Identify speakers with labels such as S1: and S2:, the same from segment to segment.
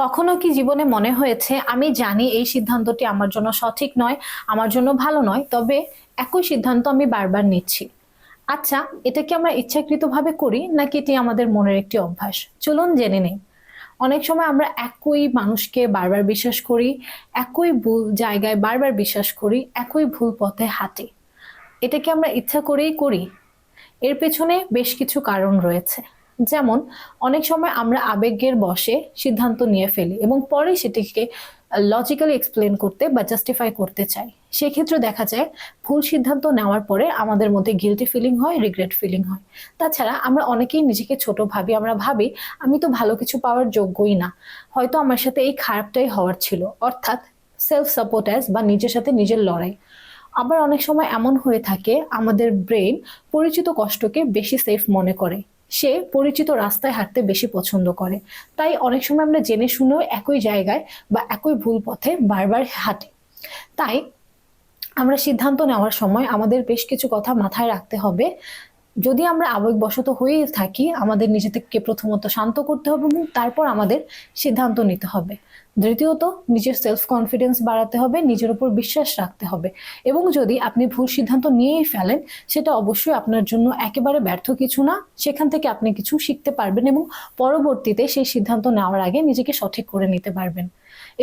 S1: কখনো কি জীবনে মনে হয়েছে আমি জানি এই সিদ্ধান্তটি আমার জন্য সঠিক নয়, আমার জন্য ভালো নয়, তবে একই সিদ্ধান্ত আমি বারবার নিচ্ছি? আচ্ছা, এটা কি আমরা ইচ্ছাকৃতভাবে করি নাকি এটি আমাদের মনের একটি অভ্যাস? চলুন জেনে নেই। অনেক সময় আমরা একই মানুষকে বারবার বিশ্বাস করি, একই ভুল জায়গায় বারবার বিশ্বাস করি, একই ভুল পথে হাঁটি। এটা কি আমরা ইচ্ছা করেই করি? এর পেছনে বেশ কিছু কারণ রয়েছে। যেমন, অনেক সময় আমরা আবেগের বশে সিদ্ধান্ত নিয়ে ফেলি এবং পরে সেটিকে লজিক্যালি এক্সপ্লেন করতে বা জাস্টিফাই করতে চাই। সেক্ষেত্রে দেখা যায় ভুল সিদ্ধান্ত নেওয়ার পরে আমাদের মধ্যে গিল্টি ফিলিং হয়, রিগ্রেট ফিলিং হয়। তাছাড়া আমরা অনেকেই নিজেকে ছোট ভাবি। আমরা ভাবি আমি তো ভালো কিছু পাওয়ার যোগ্যই না, হয়তো আমার সাথে এই খারাপটাই হওয়ার ছিল। অর্থাৎ সেলফ সাপোর্টাইজ বা নিজের সাথে নিজের লড়াই। আবার অনেক সময় এমন হয়ে থাকে আমাদের ব্রেন পরিচিত কষ্টকে বেশি সেফ মনে করে। সে পরিচিত রাস্তায় হাঁটতে বেশি পছন্দ করে। তাই অনেক সময় আমরা জেনে শুনেও একই জায়গায় বা একই ভুল পথে বারবার হাঁটি। তাই আমরা সিদ্ধান্ত নেওয়ার সময় আমাদের বেশ কিছু কথা মাথায় রাখতে হবে। যদি আমরা আবেগবশত হয়ে থাকি, আমাদের নিজেদেরকে প্রথমত শান্ত করতে হবে এবং তারপর আমাদের সিদ্ধান্ত নিতে হবে। দ্বিতীয়ত, নিজের সেলফ কনফিডেন্স বাড়াতে হবে, নিজের উপর বিশ্বাস রাখতে হবে। এবং যদি আপনি ভুল সিদ্ধান্ত নিয়েই ফেলেন, সেটা অবশ্যই আপনার জন্য একেবারে ব্যর্থ কিছু না। সেখান থেকে আপনি কিছু শিখতে পারবেন এবং পরবর্তীতে সেই সিদ্ধান্ত নেওয়ার আগে নিজেকে সঠিক করে নিতে পারবেন।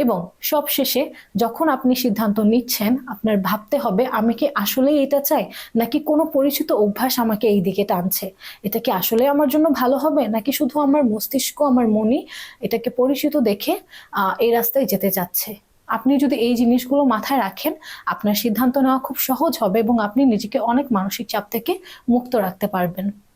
S1: এবং সবশেষে, যখন আপনি সিদ্ধান্ত নিচ্ছেন, আপনার ভাবতে হবে আমি কি আসলেই এটা চাই, নাকি কোনো পরিচিত অভ্যাস আমাকে এই দিকে টানছে। এটা কি আসলে আমার জন্য ভালো হবে, নাকি শুধু আমার মস্তিষ্ক, আমার মনই এটাকে পরিচিত দেখে এই রাস্তায় যেতে চাচ্ছে। আপনি যদি এই জিনিসগুলো মাথায় রাখেন, আপনার সিদ্ধান্ত নেওয়া খুব সহজ হবে এবং আপনি নিজেকে অনেক মানসিক চাপ থেকে মুক্ত রাখতে পারবেন।